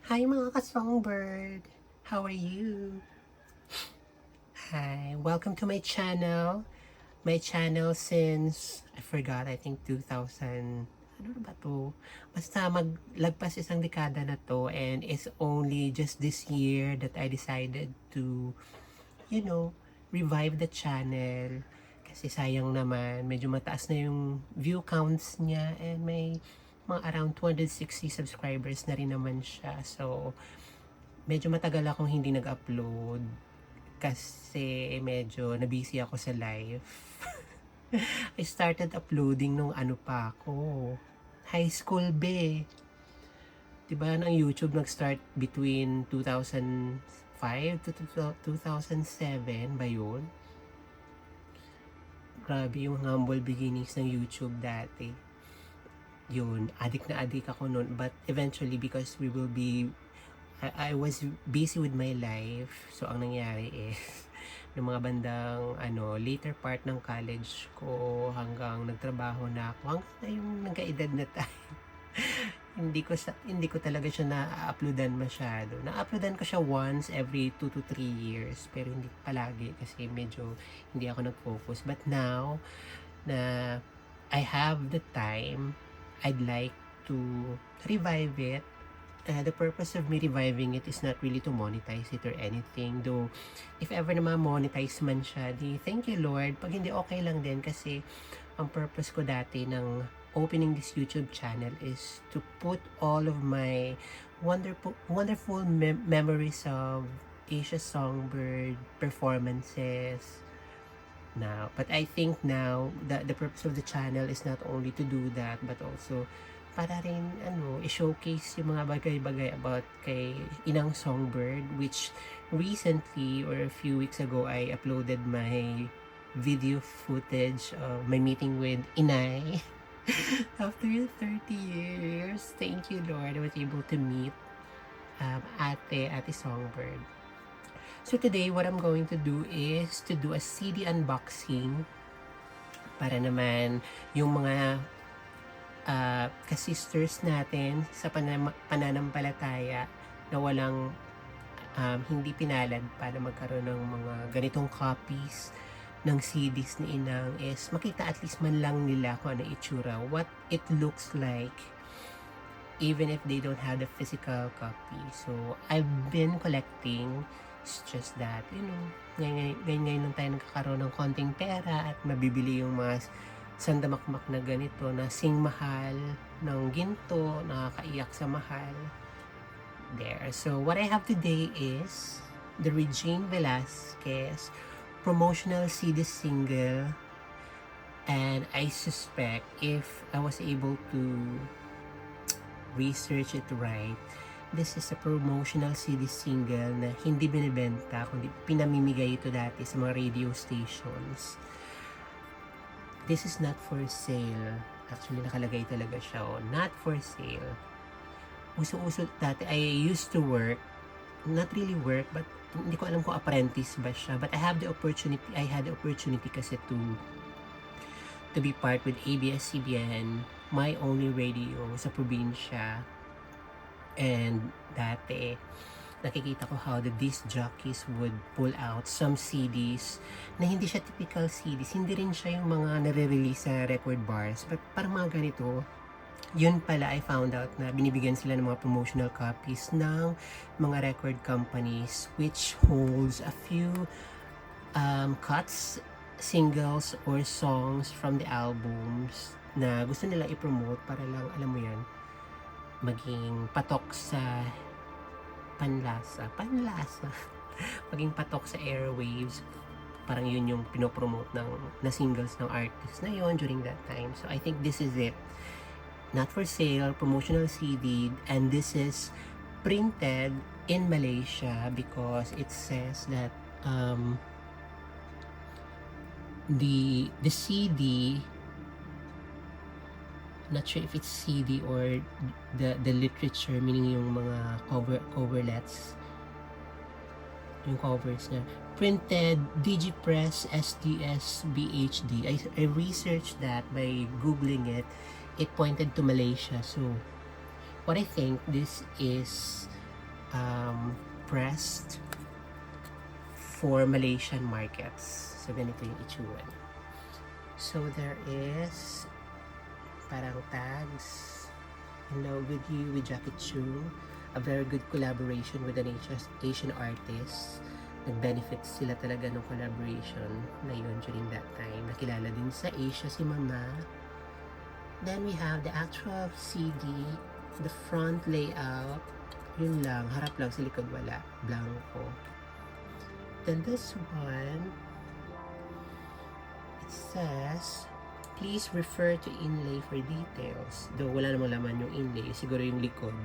Hi mga ka-songbird! How are you? Hi! Welcome to my channel. My channel since, I forgot, I think 2000, ano na ba to? Basta maglagpas isang dekada na to, and it's only just this year that I decided to, you know, revive the channel. Kasi sayang naman, medyo mataas na yung view counts niya, and may mga around 260 subscribers na rin naman siya. So, medyo matagal akong hindi nag-upload kasi medyo nabusy ako sa life. I started uploading nung ano pa ako, high school be. Diba ang YouTube nag-start between 2005 to 2007 ba yun? Grabe yung humble beginnings ng YouTube dati. Yun, adik na adik ako noon, but eventually because I was busy with my life. So, ang nangyari is, ng mga bandang, later part ng college ko, hanggang nagtrabaho na ako, hanggang na yung nagkaedad na tayo. hindi ko talaga siya na-uploadan masyado. Na-uploadan ko siya once every 2 to 3 years, pero hindi palagi kasi medyo hindi ako nag-focus. But now, na I have the time, I'd like to revive it. The purpose of me reviving it is not really to monetize it or anything. Though, if ever na ma-monetize man siya, di thank you Lord. Pag hindi, okay lang din kasi ang purpose ko dati ng opening this YouTube channel is to put all of my wonderful memories of Asia Songbird performances now. But I think now, the purpose of the channel is not only to do that, but also para rin i-showcase yung mga bagay-bagay about kay Inang Songbird, which recently or a few weeks ago I uploaded my video footage of my meeting with Inay. After 30 years, thank you Lord, I was able to meet Ate Songbird. So today, what I'm going to do is to do a CD unboxing para naman yung mga ka-sisters natin sa pananampalataya na walang hindi pinalad para magkaroon ng mga ganitong copies ng CDs ni Inang is makita at least man lang nila kung ano itsura, what it looks like, even if they don't have the physical copy. So, I've been collecting. It's just that, ngayon lang tayo nagkakaroon ng konting pera at mabibili yung mga sandamakmak na ganito na sing mahal ng ginto, nakakaiyak sa mahal. There. So, what I have today is the Regine Velasquez promotional CD single, and I suspect if I was able to research it right, this is a promotional CD single na hindi binibenta, kundi pinamimigay ito dati sa mga radio stations. This is not for sale. Actually, nakalagay talaga siya, not for sale. Uso-uso dati, I used to work, not really work, but hindi ko alam kung apprentice ba siya. But I had the opportunity kasi to be part with ABS-CBN, my only radio sa probinsya. And dati, nakikita ko how the disc jockeys would pull out some CDs na hindi siya typical CDs. Hindi rin siya yung mga nare-release sa record bars. But parang mga ganito, yun pala I found out na binibigyan sila ng mga promotional copies ng mga record companies which holds a few cuts, singles, or songs from the albums na gusto nila i-promote para lang, alam mo yan, maging patok sa panlasa maging patok sa airwaves. Parang yun yung pinopromote na singles ng artist na yun during that time. So I think this is it, not for sale, promotional CD, and this is printed in Malaysia because it says that the CD, not sure if it's CD or the literature, meaning yung mga coverlets, yung covers na printed Digipress SDS BHD. I researched that by googling it. It pointed to Malaysia. So what I think this is pressed for Malaysian markets. So, ganito yung itsura. So, there is parang tags. In Love With You with Jackie Chu. A very good collaboration with an Asian artist. Nag-benefit sila talaga ng collaboration na yun during that time. Nakilala din sa Asia si Mama. Then we have the actual CD, the front layout. Yun lang, harap lang, sa likod wala. Blanco. Then this one, it says, please refer to inlay for details. Though wala namang laman yung inlay, siguro yung likod.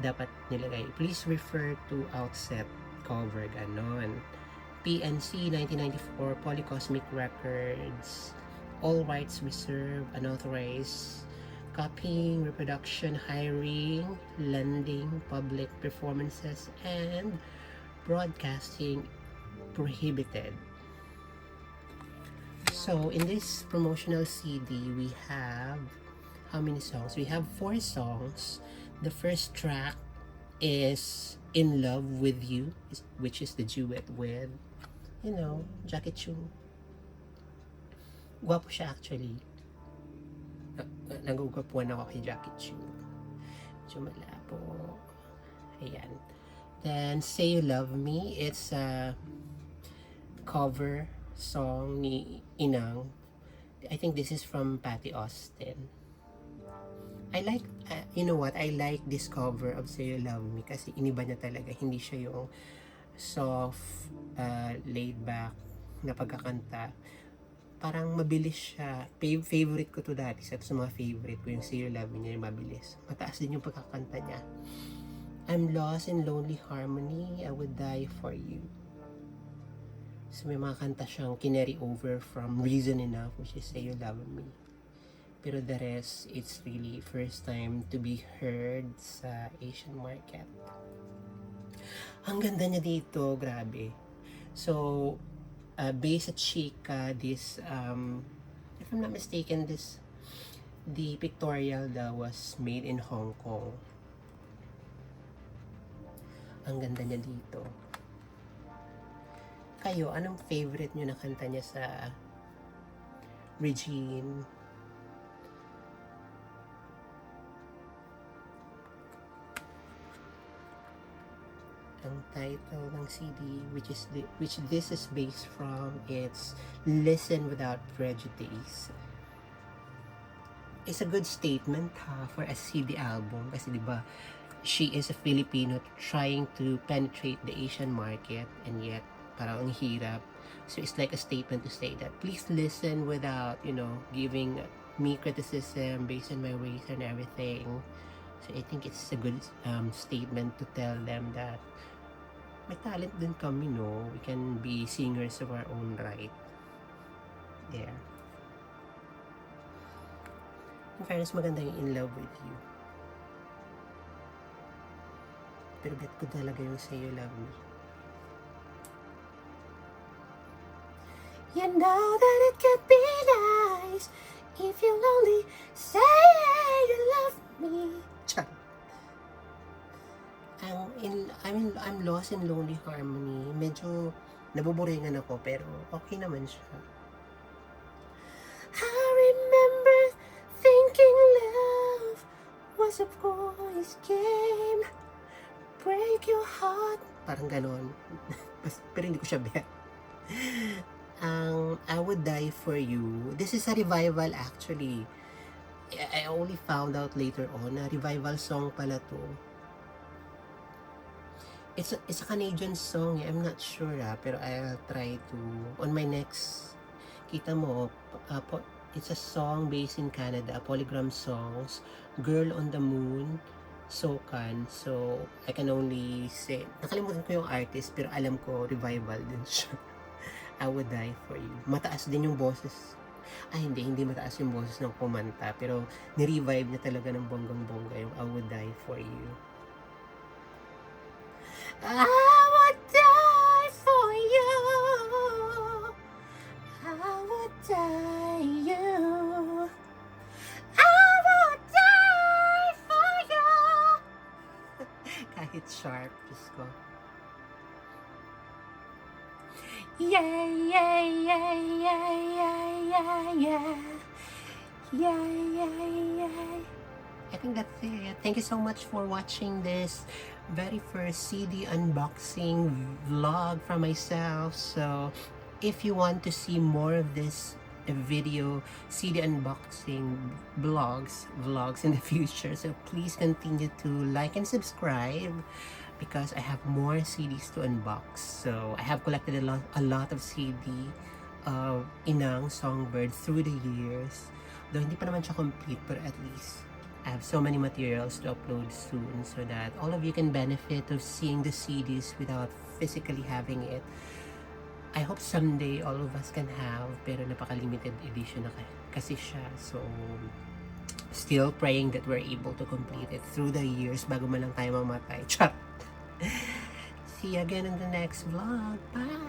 Dapat nilagay, please refer to outset cover, ganon. PNC 1994, Polycosmic Records, all rights reserved, unauthorized copying, reproduction, hiring, lending, public performances, and broadcasting prohibited. So in this promotional CD, we have how many songs? We have 4 songs. The first track is In Love With You, which is the duet with, Jackie Chu. Gwapo siya actually. Nagugwapuan ako kay Jackie Chu. Medyo malabo. Ayan. Then, Say You Love Me. It's a cover song ni Inang. I think this is from Patty Austin. I like, you know what? I like this cover of Say You Love Me kasi iniba niya talaga. Hindi siya yung soft, laid back na pagkakanta. Parang mabilis siya. Favorite ko to dati. Sa mga favorite ko yung Say You Love Me niya, yung mabilis. Mataas din yung pagkakanta niya. I'm lost in lonely harmony, I would die for you. So may mga kanta siyang kinary over from Reason Enough, which is Say You Love Me. Pero the rest, it's really first time to be heard sa Asian market. Ang ganda niya dito, grabe. So, based at Chica, this, if I'm not mistaken, the pictorial that was made in Hong Kong. Ang ganda niya dito. Kayo, anong favorite nyo na kanta niya sa Regine? Ang title ng CD, which this is based from, it's Listen Without Prejudice. It's a good statement for a CD album kasi diba, she is a Filipino trying to penetrate the Asian market and yet parang ang hirap. So it's like a statement to say that please listen without, giving me criticism based on my race and everything. So I think it's a good statement to tell them that may talent din kami, no? We can be singers of our own right. There. In fairness, maganda yung In Love With You. Pero bet ko talaga yung Say You Love Me. You know that it could be nice if you only say you love me. Char. I'm lost in lonely harmony. Medyo nabuburingan ako pero okay naman siya. I remember thinking love was a boy's game. Break your heart. Parang ganon. Pero hindi ko siya bet. I Would Die For You. This is a revival actually. I only found out later on na revival song pala to. It's a Canadian song. I'm not sure pero I'll try to on my next. Kita mo, it's a song based in Canada, Polygram Songs, Girl on the Moon, Sokan. So I can only say, nakalimutan ko yung artist pero alam ko revival din siya. I Would Die For You. Mataas din yung boses. Hindi mataas yung boses ng kumanta pero ni-revive niya talaga ng bonggang-bongga yung I Would Die For You. I would die for you. I would die you. I would die for you. kahit sharp. Diyos ko. Yeah, yeah, yeah, yeah, yeah, yeah, yeah. Yeah, yeah, yeah. I think that's it. Thank you so much for watching this very first CD unboxing vlog from myself. So, if you want to see more of this video CD unboxing vlogs in the future, so please continue to like and subscribe because I have more CDs to unbox. So, I have collected a lot of CD of Inang Songbird through the years. Though hindi pa naman siya complete, but at least I have so many materials to upload soon so that all of you can benefit of seeing the CDs without physically having it. I hope someday all of us can have, pero napaka-limited edition na kasi siya. So, still praying that we're able to complete it through the years bago man lang tayo mamatay. Chat! See you again in the next vlog. Bye!